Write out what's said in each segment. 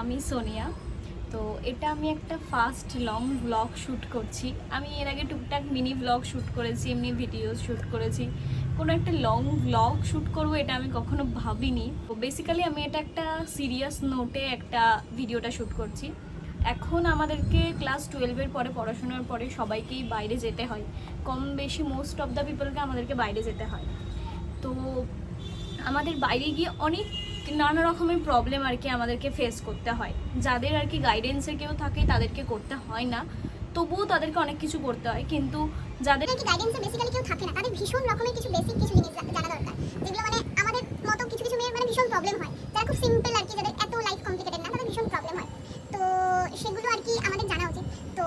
আমি সোনিয়া। তো এটা আমি একটা ফার্স্ট লং ব্লগ শ্যুট করছি। আমি এর আগে টুকটাক মিনি ব্লগ শ্যুট করেছি, এমনি ভিডিও শ্যুট করেছি। কোনো একটা লং ব্লগ শ্যুট করবো এটা আমি কখনো ভাবিনি। তো বেসিক্যালি আমি এটা একটা সিরিয়াস নোটে একটা ভিডিওটা শ্যুট করছি। এখন আমাদেরকে ক্লাস 12-এর পরে, পড়াশোনার পরে সবাইকেই বাইরে যেতে হয়, কম বেশি মোস্ট অফ দ্য পিপলকে আমাদেরকে বাইরে যেতে হয়। তো আমাদের বাইরে গিয়ে অনেক নানা রকমের প্রবলেম আর কি আমাদেরকে ফেস করতে হয়। যাদের আর কি গাইডেন্সে কেউ থাকে তাদেরকে করতে হয় না, তবুও তাদেরকে অনেক কিছু করতে হয়। কিন্তু যাদের গাইডেন্সে বেসিক্যালি কেউ থাকে না, তাদের ভীষণ রকমের কিছু বেসিক কিছু জিনিস জানা দরকার, যেগুলো মানে আমাদের মতো কিছু কিছু মেয়ের মানে ভীষণ প্রবলেম হয়, যারা খুব সিম্পল আর কি, যাদের এত লাইফ কমপ্লিকেটেড না, তাদের ভীষণ প্রবলেম হয়। তো সেগুলো আর কি আমাদের জানা উচিত। তো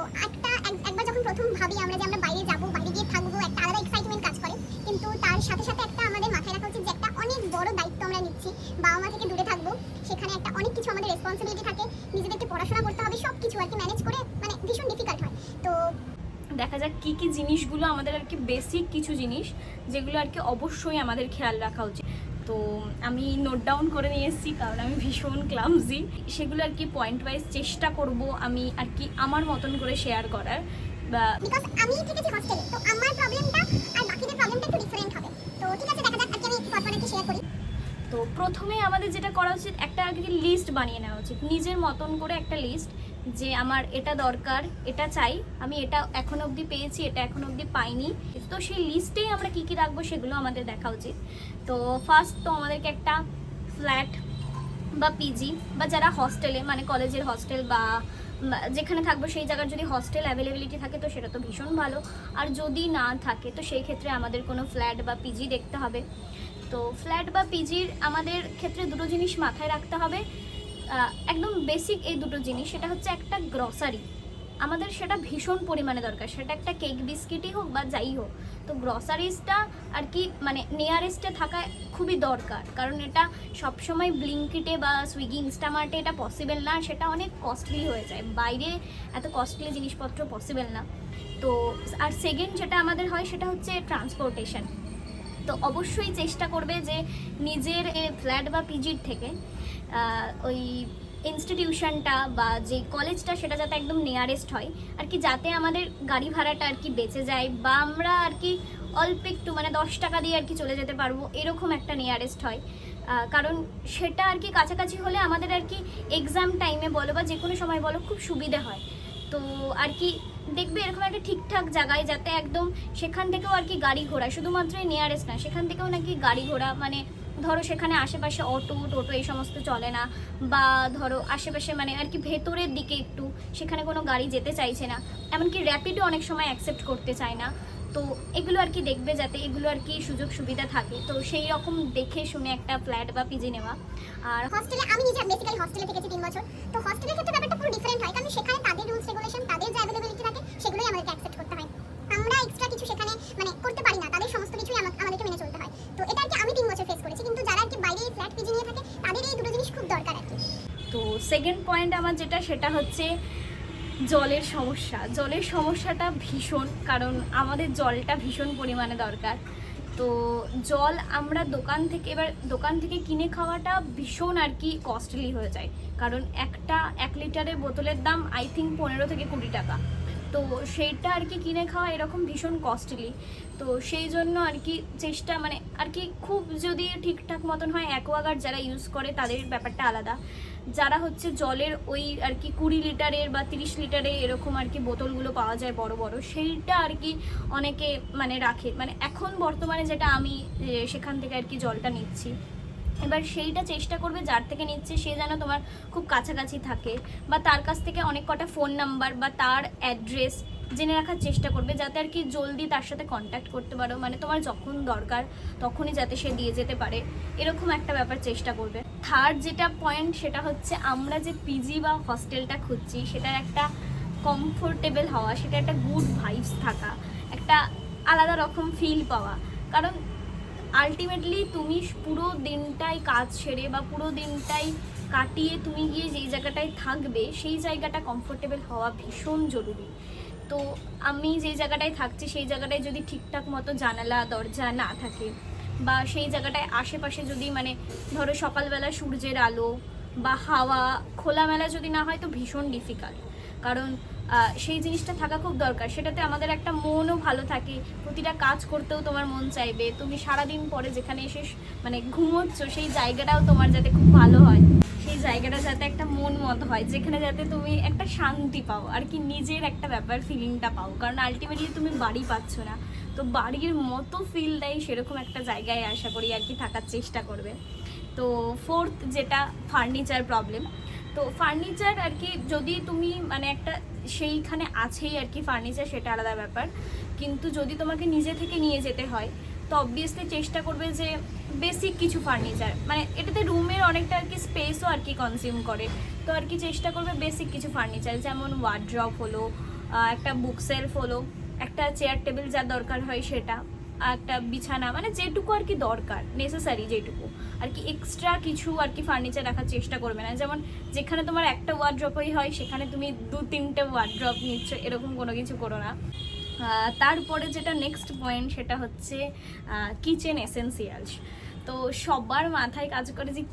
একবার যখন প্রথম ভাবি আমরা যে আমরা বাইরে যাব, বাইরে গিয়ে থাকবো, একটা আলাদা এক্সাইটমেন্ট কাজ করে। কিন্তু তার সাথে সাথে একটা আমাদের মাথায় রাখা উচিত যে একটা অনেক বড় দায়িত্ব আমরা নিচ্ছি, বাবা মা থেকে দূরে থাকবো, সেখানে একটা অনেক কিছু আমাদের রেসপন্সিবিলিটি থাকে, নিজেদেরকে পড়াশোনা করতে হবে, সব কিছু আর কি ম্যানেজ করে মানে ভীষণ ডিফিকাল্ট হয়। তো দেখা যাক কী কী জিনিসগুলো আমাদের আর কি বেসিক কিছু জিনিস যেগুলো আর কি অবশ্যই আমাদের খেয়াল রাখা উচিত। তো আমি নোট ডাউন করে নিয়ে এসেছি, কারণ আমি ভীষণ ক্লামজি। সেগুলো আর কি পয়েন্ট ওয়াইজ চেষ্টা করব আমি আর কি আমার মতন করে শেয়ার করার। বা বিকজ আমি থেকেছি হস্টেলে, তো আমার প্রবলেমটা আর বাকিদের প্রবলেমটা একটু ডিফারেন্ট হবে। তো ঠিক আছে, দেখা যাক আজকে আমি ঘটনাটা শেয়ার করি। তো প্রথমে আমাদের যেটা করা উচিত, একটা আর কি লিস্ট বানিয়ে নেওয়া উচিত, নিজের মতন করে একটা লিস্ট, যে আমার এটা দরকার, এটা চাই, আমি এটা এখন অবধি পেয়েছি, এটা এখন অবধি পাইনি। তো সেই লিস্টেই আমরা কী কী রাখবো সেগুলো আমাদের দেখা উচিত। তো ফার্স্ট তো আমাদেরকে একটা ফ্ল্যাট বা পিজি বা যারা হস্টেলে, মানে কলেজের হস্টেল বা যেখানে থাকবো সেই জায়গার যদি হস্টেল অ্যাভেলেবিলিটি থাকে তো সেটা তো ভীষণ ভালো। আর যদি না থাকে তো সেই ক্ষেত্রে আমাদের কোনো ফ্ল্যাট বা পিজি দেখতে হবে। তো ফ্ল্যাট বা পিজির আমাদের ক্ষেত্রে দুটো জিনিস মাথায় রাখতে হবে, একদম বেসিক এই দুটো জিনিস। সেটা হচ্ছে একটা গ্রসারি, আমাদের সেটা ভীষণ পরিমাণে দরকার, সেটা একটা কেক বিস্কিটই হোক বা যাই হোক। তো গ্রসারিজটা আর কি মানে নিয়ারেস্টে থাকা খুবই দরকার, কারণ এটা সবসময় ব্লিঙ্কিটে বা সুইগি ইনস্টামার্টে এটা পসিবল না, সেটা অনেক কস্টলি হয়ে যায়, বাইরে এত কস্টলি জিনিসপত্র পসিবল না। তো আর সেকেন্ড যেটা আমাদের হয় সেটা হচ্ছে ট্রান্সপোর্টেশন। তো অবশ্যই চেষ্টা করবে যে নিজের ফ্ল্যাট বা পিজির থেকে ওই ইনস্টিটিউশনটা বা যে কলেজটা সেটা যাতে একদম নিয়ারেস্ট হয় আর কি, যাতে আমাদের গাড়ি ভাড়াটা আর কি বেঁচে যায়, বা আমরা আর কি অল্প একটু মানে 10 টাকা দিয়ে আর কি চলে যেতে পারবো, এরকম একটা নিয়ারেস্ট হয়। কারণ সেটা আর কি কাছাকাছি হলে আমাদের আর কি এক্সাম টাইমে বলো বা যে কোনো সময় বলো খুব সুবিধে হয়। তো আর কি দেখবে এরকম একটা ঠিকঠাক জায়গায়, যাতে একদম সেখান থেকেও আর কি গাড়ি ঘোড়া, শুধুমাত্রই নিয়ারেস্ট না, সেখান থেকেও নাকি গাড়ি ঘোড়া, মানে ধরো সেখানে আশেপাশে অটো টোটো এই সমস্ত চলে না, বা ধরো আশেপাশে মানে আর কি ভেতরের দিকে একটু সেখানে কোনো গাড়ি যেতে চাইছে না, এমনকি র্যাপিডও অনেক সময় অ্যাকসেপ্ট করতে চায় না। তো এগুলো আর কি দেখবে যাতে এগুলো আর কি সুযোগ সুবিধা থাকে, তো সেই রকম দেখে শুনে একটা ফ্ল্যাট বা পিজি নেওয়া। আর হস্টেলে আমি নিজে বেসিক্যালি হস্টেলে থেকেছি 3 বছর। তো হস্টেলের ক্ষেত্রে ব্যাপারটা পুরো ডিফারেন্ট হয়, কারণ সেখানে তাদের রুলস রেগুলেশন, তাদের যে অ্যাভেলেবিলিটি থাকে সেগুলোই আমাদেরকে অ্যাকসেপ্ট করতে হয়। আমরা এক্সট্রা কিছু সেখানে মানে করতে পারি না, তাদের সমস্ত কিছুই আমাদেরকে মেনে চলতে হয়। তো এটা আর কি আমি 3 বছর ফেস করেছি, কিন্তু যারা আর কি বাইরে ফ্ল্যাট পিজি নিয়ে থাকে তাদের এই দুটো জিনিস খুব দরকার আর কি। তো সেকেন্ড পয়েন্ট আমার যেটা, সেটা হচ্ছে জলের সমস্যা। জলের সমস্যাটা ভীষণ, কারণ আমাদের জলটা ভীষণ পরিমাণে দরকার। তো জল আমরা দোকান থেকে কিনে খাওয়াটা ভীষণ আর কি কস্টলি হয়ে যায়, কারণ একটা 1 লিটারের বোতলের দাম আই থিঙ্ক 15 থেকে 20 টাকা। তো সেইটা আর কি কিনে খাওয়া এরকম ভীষণ কস্টলি। তো সেই জন্য আর কি চেষ্টা মানে আর কি খুব যদি ঠিকঠাক মতন হয়, অ্যাকোয়াগার্ড যারা ইউজ করে তাদের ব্যাপারটা আলাদা। যারা হচ্ছে জলের ওই আর কি 20 লিটারের বা 30 লিটারের এরকম আর কি বোতলগুলো পাওয়া যায় বড় বড়, সেইটা আর কি অনেকে মানে রাখে, মানে এখন বর্তমানে যেটা আমি সেখান থেকে আর কি জলটা নিচ্ছি। এবার সেইটা চেষ্টা করবে যার থেকে নিচ্ছে সে যেন তোমার খুব কাছাকাছি থাকে, বা তার কাছ থেকে অনেক কটা ফোন নাম্বার বা তার অ্যাড্রেস জেনে রাখার চেষ্টা করবে, যাতে আর কি জলদি তার সাথে কন্ট্যাক্ট করতে পারো, মানে তোমার যখন দরকার তখনই যাতে সে দিয়ে যেতে পারে, এরকম একটা ব্যাপার চেষ্টা করবে। থার্ড যেটা পয়েন্ট সেটা হচ্ছে আমরা যে পিজি বা হস্টেলটা খুঁজছি সেটার একটা কমফোর্টেবল হওয়া, সেটা একটা গুড ভাইবস থাকা, একটা আলাদা রকম ফিল পাওয়া। কারণ আলটিমেটলি তুমি পুরো দিনটাই কাজ সেরে বা পুরো দিনটাই কাটিয়ে তুমি গিয়ে যেই জায়গাটায় থাকবে সেই জায়গাটা কমফোর্টেবল হওয়া ভীষণ জরুরি। তো আমি যেই জায়গাটায় থাকছি সেই জায়গাটায় যদি ঠিকঠাক মতো জানালা দরজা না থাকে, বা সেই জায়গাটায় আশেপাশে যদি মানে ধরো সকালবেলা সূর্যের আলো বা হাওয়া খোলামেলা যদি না হয় তো ভীষণ ডিফিকাল্ট, কারণ সেই জিনিসটা থাকা খুব দরকার। সেটাতে আমাদের একটা মনও ভালো থাকে, প্রতিটা কাজ করতেও তোমার মন চাইবে, তুমি সারাদিন পরে যেখানে এসে মানে ঘুমোচ্ছ সেই জায়গাটাও তোমার যাতে খুব ভালো হয়, সেই জায়গাটা যাতে একটা মন মতো হয়, যেখানে যাতে তুমি একটা শান্তি পাও আর কি, নিজের একটা ব্যাপার ফিলিংটা পাও। কারণ আলটিমেটলি তুমি বাড়ি পাচ্ছ না, তো বাড়ির মতো ফিল দেয় সেরকম একটা জায়গায় আশা করি আর কি থাকার চেষ্টা করবে। তো ফোর্থ যেটা ফার্নিচার প্রবলেম, তো ফার্নিচার আর কি যদি তুমি মানে একটা সেইখানে আছেই আর কি ফার্নিচার, সেটা আলাদা ব্যাপার, কিন্তু যদি তোমাকে নিজে থেকে নিয়ে যেতে হয় তো অবভিয়াসলি চেষ্টা করবে যে বেসিক কিছু ফার্নিচার, মানে এটাতে রুমের অনেকটা আর কি স্পেসও আর কি কনজিউম করে, তো আর কি চেষ্টা করবে বেসিক কিছু ফার্নিচার, যেমন ওয়ার্ড্রপ হলো, একটা বুক সেলফ হলো, একটা চেয়ার টেবিল যা দরকার হয় সেটা, একটা বিছানা, মানে যেটুকু আর কি দরকার নেসেসারি যেটুকু আর কি, এক্সট্রা কিছু আর কি ফার্নিচার রাখার চেষ্টা করবে না। যেমন যেখানে তোমার একটা ওয়ার্ড্রপই হয় সেখানে তুমি 2-3টে ওয়ার্ড্রপ নিচ্ছ, এরকম কোনো কিছু করো না। তারপরে যেটা নেক্সট পয়েন্ট সেটা হচ্ছে কিচেন এসেন্সিয়ালস। তো সবার মাথায় কাজ করে যে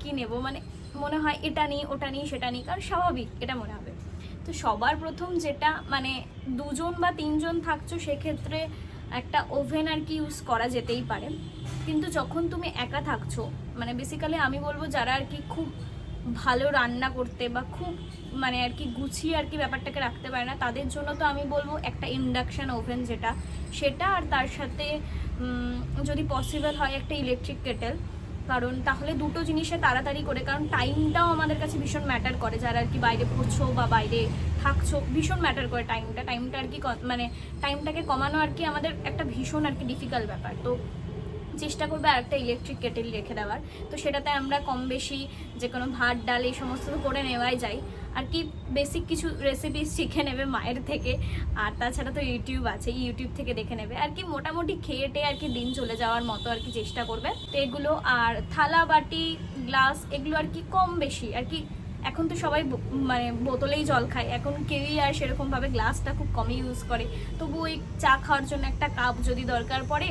কী নেব, মানে মনে হয় এটা নিই ওটা নিই সেটা নিই, কারণ স্বাভাবিক এটা মনে হবে। তো সবার প্রথম যেটা, মানে 2জন বা 3জন থাকছো সেক্ষেত্রে একটা ওভেন আর কি ইউজ করা যেতেই পারে, কিন্তু যখন তুমি একা থাকছো, মানে বেসিক্যালি আমি বলবো যারা আর কি খুব ভালো রান্না করতে বা খুব মানে আর কি গুছিয়ে আর কি ব্যাপারটাকে রাখতে পারে না, তাদের জন্য তো আমি বলবো একটা ইন্ডাকশান ওভেন যেটা, সেটা আর তার সাথে যদি পসিবল হয় একটা ইলেকট্রিক কেটেল, কারণ তাহলে দুটো জিনিসে তাড়াতাড়ি করে, কারণ টাইমটাও আমাদের কাছে ভীষণ ম্যাটার করে, যারা আর কি বাইরে পড়ছো বা বাইরে থাকছো ভীষণ ম্যাটার করে টাইমটা আর কি, মানে টাইমটাকে কমানো আর কি আমাদের একটা ভীষণ আর কি ডিফিকাল্ট ব্যাপার। তো চেষ্টা করবে আর একটা ইলেকট্রিক কেটেল রেখে দেওয়ার, তো সেটাতে আমরা কম বেশি যে কোনো ভাত ডাল এই সমস্ত তো করে নেওয়াই যায় আর কি, বেসিক কিছু রেসিপি শিখে নেবে মায়ের থেকে, আর তাছাড়া তো ইউটিউব আছে, ইউটিউব থেকে দেখে নেবে আর কি, মোটামুটি খেয়ে আর কি দিন চলে যাওয়ার মতো আর কি চেষ্টা করবে। তো এগুলো, আর থালা বাটি গ্লাস এগুলো আর কি কম বেশি আর কি, এখন তো সবাই মানে বোতলেই জল খায়, এখন কেউই আর সেরকমভাবে গ্লাসটা খুব কমই ইউজ করে, তবু ওই চা খাওয়ার জন্য একটা কাপ যদি দরকার পড়ে,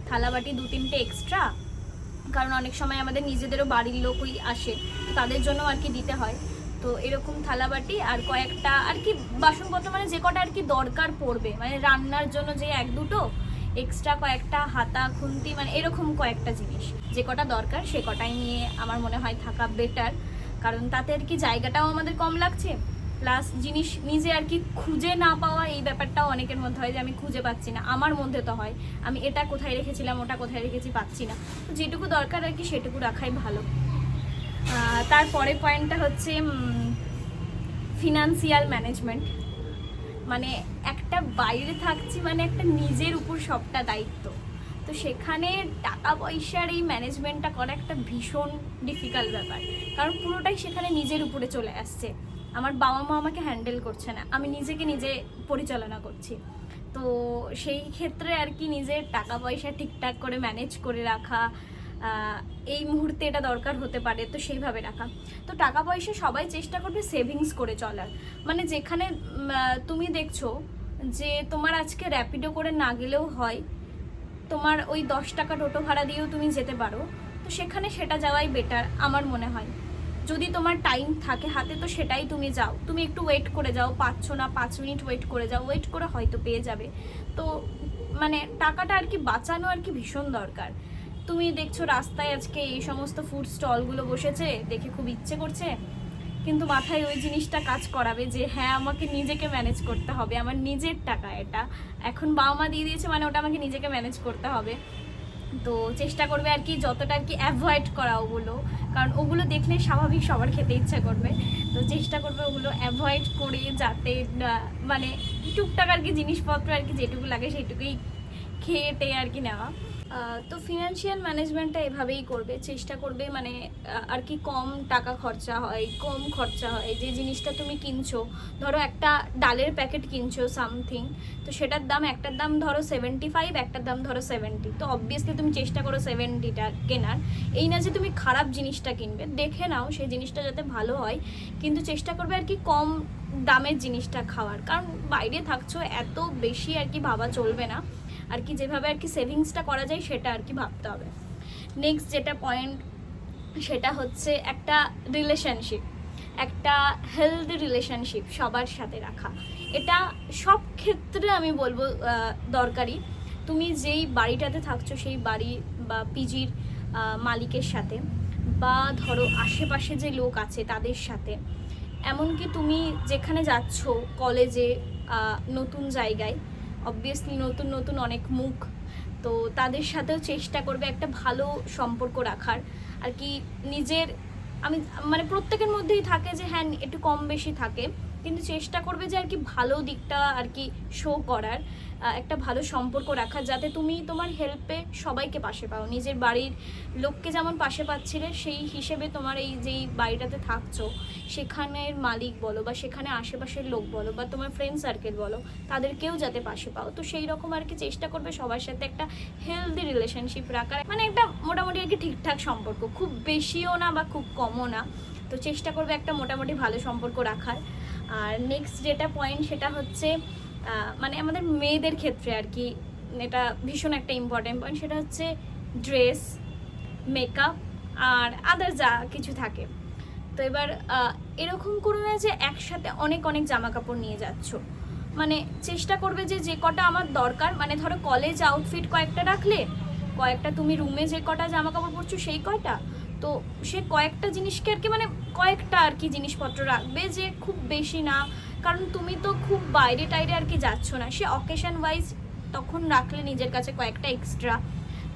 থালা বাটি 2-3টে এক্সট্রা, কারণ অনেক সময় আমাদের নিজেদেরও বাড়ির লোকই আসে, তাদের জন্য আর কি দিতে হয়, তো এরকম থালা বাটি আর কয়েকটা আর কি বাসনপত্র, মানে যে কটা আর কি দরকার পড়বে, মানে রান্নার জন্য যে 1-2টো এক্সট্রা, কয়েকটা হাতা খুন্তি, মানে এরকম কয়েকটা জিনিস যে কটা দরকার সে কটাই নিয়ে আমার মনে হয় থাকা বেটার, কারণ তাতে আর কি জায়গাটাও আমাদের কম লাগছে, প্লাস জিনিস নিজে আর কি খুঁজে না পাওয়া এই ব্যাপারটাও অনেকের মধ্যে হয় যে আমি খুঁজে পাচ্ছি না, আমার মধ্যে তো হয় আমি এটা কোথায় রেখেছিলাম ওটা কোথায় রেখেছি পাচ্ছি না, তো যেটুকু দরকার আর কি সেটুকু রাখাই ভালো। তারপরে পয়েন্টটা হচ্ছে ফিনান্সিয়াল ম্যানেজমেন্ট, মানে একটা বাইরে থাকছি মানে একটা নিজের উপর সবটা দায়িত্ব, তো সেখানে টাকা পয়সার এই ম্যানেজমেন্টটা করা একটা ভীষণ ডিফিকাল্ট ব্যাপার, কারণ পুরোটাই সেখানে নিজের উপরে চলে আসছে, আমার বাবা মা আমাকে হ্যান্ডেল করছে না, আমি নিজেকে নিজে পরিচালনা করছি, তো সেই ক্ষেত্রে আর কি নিজের টাকা পয়সা ঠিকঠাক করে ম্যানেজ করে রাখা এই মুহূর্তে এটা দরকার হতে পারে, তো সেইভাবে রাখা। তো টাকা পয়সা সবাই চেষ্টা করবে সেভিংস করে চলার, মানে যেখানে তুমি দেখছো যে তোমার আজকে র্যাপিডো করে না গেলেও হয়, তোমার ওই 10 টাকা টোটো ভাড়া দিয়েও তুমি যেতে পারো, তো সেখানে সেটা যাওয়াই বেটার আমার মনে হয়। যদি তোমার টাইম থাকে হাতে তো সেটাই তুমি যাও, তুমি একটু ওয়েট করে যাও, পাচ্ছ না 5 মিনিট ওয়েট করে যাও, ওয়েট করে হয়তো পেয়ে যাবে। তো মানে টাকাটা আর কি বাঁচানো আর কি ভীষণ দরকার। তুমি দেখছো রাস্তায় আজকে এই সমস্ত ফুড স্টলগুলো বসেছে, দেখে খুব ইচ্ছে করছে, কিন্তু মাথায় ওই জিনিসটা কাজ করাবে যে হ্যাঁ আমাকে নিজেকে ম্যানেজ করতে হবে, আমার নিজের টাকা এটা, এখন বাবা মা দিয়ে দিয়েছে মানে ওটা আমাকে নিজেকে ম্যানেজ করতে হবে। তো চেষ্টা করবে আর কি যতটা আর কি অ্যাভয়েড করা ওগুলো, কারণ ওগুলো দেখলে স্বাভাবিক সবার খেতে ইচ্ছা করবে, তো চেষ্টা করবে ওগুলো অ্যাভয়েড করে যাতে মানে টুকটাক আর কি জিনিসপত্র আর কি যেটুকু লাগে সেইটুকুই খেয়ে টেয়ে আর কি নেওয়া। তো ফিনান্সিয়াল ম্যানেজমেন্টটা এভাবেই করবে, চেষ্টা করবে মানে আর কি কম টাকা খরচা হয়, কম খরচা হয়, যে জিনিসটা তুমি কিনছো, ধরো একটা ডালের প্যাকেট কিনছো সামথিং, তো সেটার দাম একটার দাম ধরো 75, একটার দাম ধরো 70, তো অবভিয়াসলি তুমি চেষ্টা করো 70টা কেনার, এই না যে তুমি খারাপ জিনিসটা কিনবে, দেখে নাও সেই জিনিসটা যাতে ভালো হয়, কিন্তু চেষ্টা করবে আর কি কম দামের জিনিসটা খাওয়ার, কারণ বাইরে থাকছো এত বেশি আর কি ভাবা চলবে না আর কি, যেভাবে আর কি সেভিংসটা করা যায় সেটা আর কি ভাবতে হবে। নেক্সট যেটা পয়েন্ট সেটা হচ্ছে একটা রিলেশনশিপ, একটা হেলদি রিলেশনশিপ সবার সাথে রাখা। এটা সব ক্ষেত্রে আমি বলবো দরকারি। তুমি যেই বাড়িটাতে থাকছো সেই বাড়ি বা পিজির মালিকের সাথে, বা ধরো আশেপাশে যে লোক আছে তাদের সাথে, এমনকি তুমি যেখানে যাচ্ছ কলেজে, নতুন জায়গায়, অবভিয়াসলি নতুন নতুন অনেক মুখ, তো তাদের সাথেও চেষ্টা করবে একটা ভালো সম্পর্ক রাখার আর কি। নিজের আমি মানে প্রত্যেকের মধ্যেই থাকে যে হ্যাঁ একটু কম বেশি থাকে, কিন্তু চেষ্টা করবে যে আর কি ভালো দিকটা আর কি শো করার, একটা ভালো সম্পর্ক রাখার, যাতে তুমি তোমার হেল্পে সবাইকে পাশে পাও। নিজের বাড়ির লোককে যেমন পাশে পাচ্ছিলে, সেই হিসেবে তোমার এই যেই বাড়িটাতে থাকছো সেখানের মালিক বলো বা সেখানে আশেপাশের লোক বলো বা তোমার ফ্রেন্ড সার্কেল বলো, তাদেরকেও যাতে পাশে পাও। তো সেই রকম আর কি চেষ্টা করবে সবার সাথে একটা হেলদি রিলেশনশিপ রাখার, মানে একটা মোটামুটি আর কি ঠিকঠাক সম্পর্ক, খুব বেশিও না বা খুব কমও না। তো চেষ্টা করবে একটা মোটামুটি ভালো সম্পর্ক রাখার। আর নেক্সট যেটা পয়েন্ট সেটা হচ্ছে মানে আমাদের মেয়েদের ক্ষেত্রে আর কি এটা ভীষণ একটা ইম্পর্টেন্ট পয়েন্ট, সেটা হচ্ছে ড্রেস, মেকআপ আর আদার যা কিছু থাকে। তো এবার এরকম করো না যে একসাথে অনেক অনেক জামা কাপড় নিয়ে যাচ্ছ। মানে চেষ্টা করবে যে যে কটা আমার দরকার, মানে ধরো কলেজ আউটফিট কয়েকটা রাখলে, কয়েকটা তুমি রুমে যে কটা জামা কাপড় পরছো সেই কয়টা, তো সে কয়েকটা জিনিসকে আর কি মানে কয়েকটা আর কি জিনিসপত্র রাখবে, যে খুব বেশি না, কারণ তুমি তো খুব বাইরে টাইরে আর কি যাচ্ছ না, সে অকেশন ওয়াইজ তখন রাখলে নিজের কাছে কয়েকটা এক্সট্রা।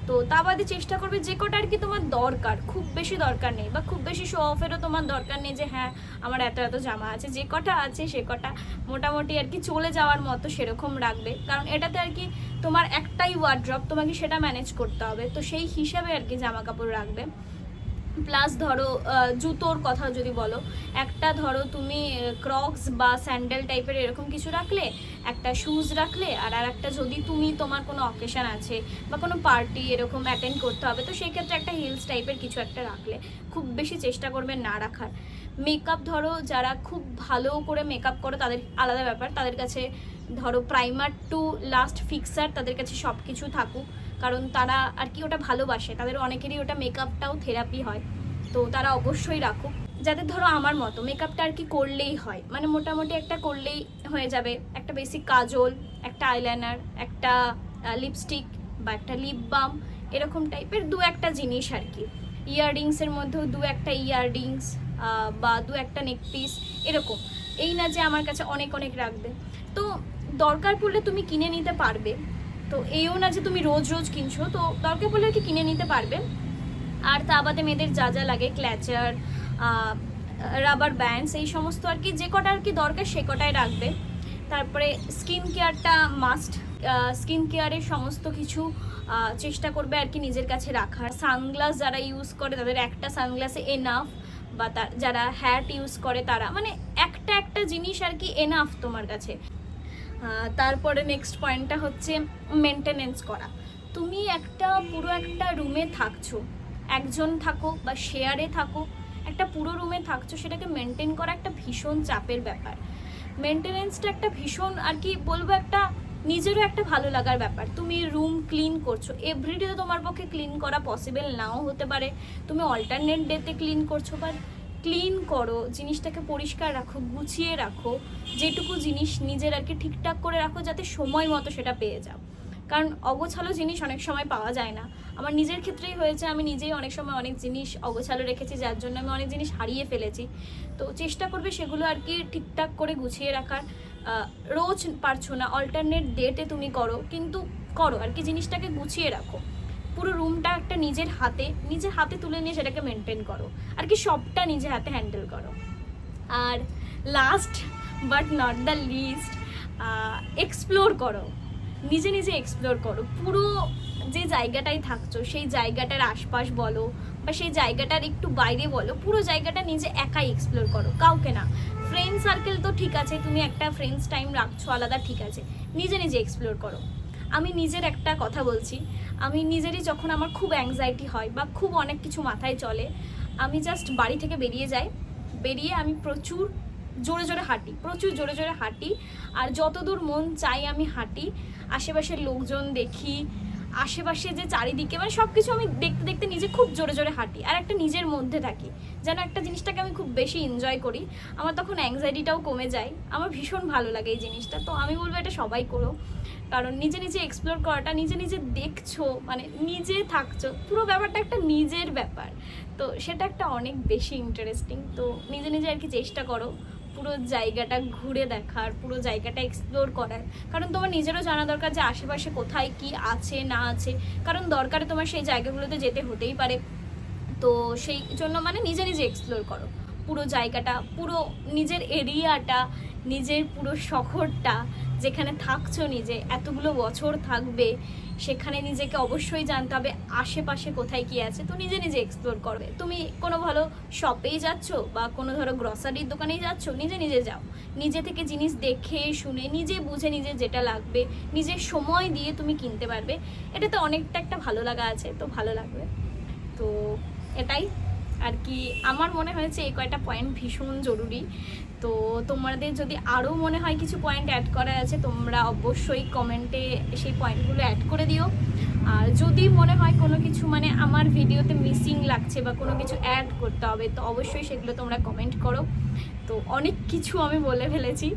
তো তা বাদে চেষ্টা করবে যে কটা আর কি তোমার দরকার, খুব বেশি দরকার নেই বা খুব বেশি শো অফেরও তোমার দরকার নেই যে হ্যাঁ আমার এত এত জামা আছে, যে কটা আছে সে কটা মোটামুটি আর কি চলে যাওয়ার মতো সেরকম রাখবে। কারণ এটাতে আর কি তোমার একটাই ওয়ার্ড্রপ, তোমাকে সেটা ম্যানেজ করতে হবে, তো সেই হিসাবে আর কি জামা কাপড় রাখবে। প্লাস ধরো জুতোর কথা যদি বলো, একটা ধরো তুমি ক্রক্স বা স্যান্ডেল টাইপের এরকম কিছু রাখলে, একটা শুজ রাখলে, আর একটা যদি তুমি তোমার কোনো অকেশন আছে বা কোনো পার্টি এরকম অ্যাটেন্ড করতে হবে, তো সেই ক্ষেত্রে একটা হিলস টাইপের কিছু একটা রাখলে। খুব বেশি চেষ্টা করবে না রাখার। মেকআপ ধরো যারা খুব ভালো করে মেকআপ করো তাদের আলাদা ব্যাপার, তাদের কাছে ধরো প্রাইমার টু লাস্ট ফিক্সার তাদের কাছে সব কিছু থাকুক, কারণ তারা আর কি ওটা ভালোবাসে, তাদের অনেকেরই ওটা মেকআপটাও থেরাপি হয়, তো তারা অবশ্যই রাখুক। যাদের ধরো আমার মতো মেকআপটা আর কি করলেই হয়, মানে মোটামুটি একটা করলেই হয়ে যাবে, একটা বেসিক কাজল, একটা আইলাইনার, একটা লিপস্টিক বা একটা লিপ বাম, এরকম টাইপের দু একটা জিনিস আর কি। ইয়াররিংসের মধ্যেও দু একটা ইয়াররিংস বা দু একটা নেকপিস, এরকম। এই না যে আমার কাছে অনেক অনেক রাখবে, তো দরকার পড়লে তুমি কিনে নিতে পারবে। তো এইও না যে তুমি রোজ রোজ কিনছো, তো দরকার পড়লে আর কি কিনে নিতে পারবে। আর তা বাদে মেয়েদের যা যা লাগে, ক্ল্যাচার, রাবার ব্যান্ডস, এই সমস্ত আর কি যে কটা আর কি দরকার সে কটাই রাখবে। তারপরে স্কিন কেয়ারটা মাস্ট, স্কিন কেয়ারের সমস্ত কিছু চেষ্টা করবে আর কি নিজের কাছে রাখার। সানগ্লাস যারা ইউজ করে তাদের একটা সানগ্লাসে এনাফ, বা যারা হ্যাট ইউজ করে তারা, মানে একটা একটা জিনিস আর কি এনাফ তোমার কাছে। তারপরে নেক্সট পয়েন্টটা হচ্ছে মেনটেনেন্স করা। তুমি একটা পুরো একটা রুমে থাকছো, একজন থাকো বা শেয়ারে থাকো, একটা পুরো রুমে থাকছো, সেটাকে মেনটেন করা একটা ভীষণ চাপের ব্যাপার। মেনটেনেন্সটা একটা ভীষণ আর কি বলবো একটা নিজেরও একটা ভালো লাগার ব্যাপার। তুমি রুম ক্লিন করছো, এভরিডে তো তোমার পক্ষে ক্লিন করা পসিবল নাও হতে পারে, তুমি অল্টারনেট ডেতে ক্লিন করছো, বা ক্লিন করো, জিনিসটাকে পরিষ্কার রাখো, গুছিয়ে রাখো, যেটুকু জিনিস নিজের আর কি ঠিকঠাক করে রাখো যাতে সময় মতো সেটা পেয়ে যাও। কারণ অগোছালো জিনিস অনেক সময় পাওয়া যায় না, আমার নিজের ক্ষেত্রেই হয়েছে, আমি নিজেই অনেক সময় অনেক জিনিস অগোছালো রেখেছি, যার জন্য আমি অনেক জিনিস হারিয়ে ফেলেছি। তো চেষ্টা করবে সেগুলো আর কি ঠিকঠাক করে গুছিয়ে রাখার। রোজ পারছো না, অল্টারনেট ডেটে তুমি করো, কিন্তু করো আর কি জিনিসটাকে গুছিয়ে রাখো। পুরো রুমটা একটা নিজের হাতে তুলে নিয়ে সেটাকে মেনটেন করো আর কি, সবটা নিজে হাতে হ্যান্ডেল করো। আর last but not the least, explore করো, নিজে নিজে এক্সপ্লোর করো। পুরো যে জায়গাটায় থাকছো সেই জায়গাটার আশপাশ বলো বা সেই জায়গাটার একটু বাইরে বলো, পুরো জায়গাটা নিজে একাই এক্সপ্লোর করো, কাউকে না। ফ্রেন্ড সার্কেল তো ঠিক আছে, তুমি একটা ফ্রেন্ডস টাইম রাখছো আলাদা, ঠিক আছে, নিজে নিজে এক্সপ্লোর করো। আমি নিজের একটা কথা বলছি, আমি নিজেরই যখন আমার খুব অ্যাংজাইটি হয় বা খুব অনেক কিছু মাথায় চলে, আমি জাস্ট বাড়ি থেকে বেরিয়ে আমি প্রচুর জোরে জোরে হাঁটি, আর যতদূর মন চাই আমি হাঁটি, আশেপাশের লোকজন দেখি, আশেপাশে যে চারিদিকে মানে সব কিছু আমি দেখতে দেখতে নিজে খুব জোরে জোরে হাঁটি আর একটা নিজের মধ্যে থাকি, যেন একটা জিনিসটাকে আমি খুব বেশি এনজয় করি। আমার তখন অ্যাংজাইটিটাও কমে যায়, আমার ভীষণ ভালো লাগে এই জিনিসটা। তো আমি বলবো এটা সবাই করো, কারণ নিজে নিজে এক্সপ্লোর করাটা, নিজে নিজে দেখছো মানে নিজে থাকছো, পুরো ব্যাপারটা একটা নিজের ব্যাপার, তো সেটা একটা অনেক বেশি ইন্টারেস্টিং। তো নিজে নিজে আর কি চেষ্টা করো পুরো জায়গাটা ঘুরে দেখার, পুরো জায়গাটা এক্সপ্লোর করার, কারণ তোমার নিজেরও জানা দরকার যে আশেপাশে কোথায় কি আছে না আছে, কারণ দরকারে তোমার সেই জায়গাগুলোতে যেতে হতেই পারে। তো সেই জন্য মানে নিজে নিজে এক্সপ্লোর করো পুরো জায়গাটা, পুরো নিজের এরিয়াটা, নিজের পুরো শহরটা, যেখানে থাকছো নিজে এতগুলো বছর থাকবে, সেখানে নিজেকে অবশ্যই জানতে হবে আশেপাশে কোথায় কি আছে। তো নিজে নিজে এক্সপ্লোর করবে। তুমি কোনো ভালো শপেই যাচ্ছ বা কোনো ধরো গ্রসারির দোকানেই যাচ্ছ, নিজে নিজে যাও, নিজে থেকে জিনিস দেখে শুনে নিজে বুঝে নিজে যেটা লাগবে নিজের সময় দিয়ে তুমি কিনতে পারবে, এটাতে অনেকটা একটা ভালো লাগা আছে, তো ভালো লাগবে। তো এটাই আর কি আমার মনে হয়েছে, এই কয়টা পয়েন্ট ভীষণ জরুরি। তো তোমাদের যদি আরও মনে হয় কিছু পয়েন্ট অ্যাড করা আছে, তোমরা অবশ্যই কমেন্টে সেই পয়েন্টগুলো অ্যাড করে দিও। আর যদি মনে হয় কোনো কিছু মানে আমার ভিডিওতে মিসিং লাগছে বা কোনো কিছু অ্যাড করতে হবে, তো অবশ্যই সেগুলো তোমরা কমেন্ট করো। তো অনেক কিছু আমি বলে ফেলেছি,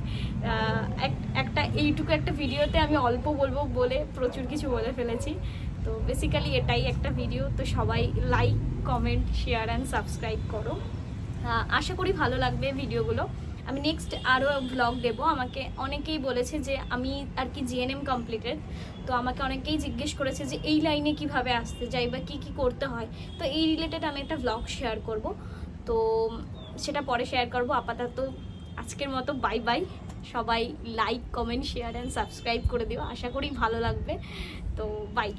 একটা এইটুকু একটা ভিডিওতে আমি অল্প বলবো বলে প্রচুর কিছু বলে ফেলেছি। তো বেসিক্যালি এটাই একটা ভিডিও। তো সবাই like, comment, share and subscribe করো। আশা করি ভালো লাগবে ভিডিওগুলো। আমি নেক্সট আরও ব্লগ দেবো। আমাকে অনেকেই বলেছে যে আমি আর কি জিএনএম কমপ্লিটেড, তো আমাকে অনেকেই জিজ্ঞেস করেছে যে এই লাইনে কিভাবে আসতে যাই বা কী কী করতে হয়। তো এই রিলেটেড আমি একটা ব্লগ শেয়ার করব, তো সেটা পরে শেয়ার করব। আপাতত আজকের মতো বাই বাই। সবাই like, comment, share and subscribe করে দিও, আশা করি ভালো লাগবে। তো বাই।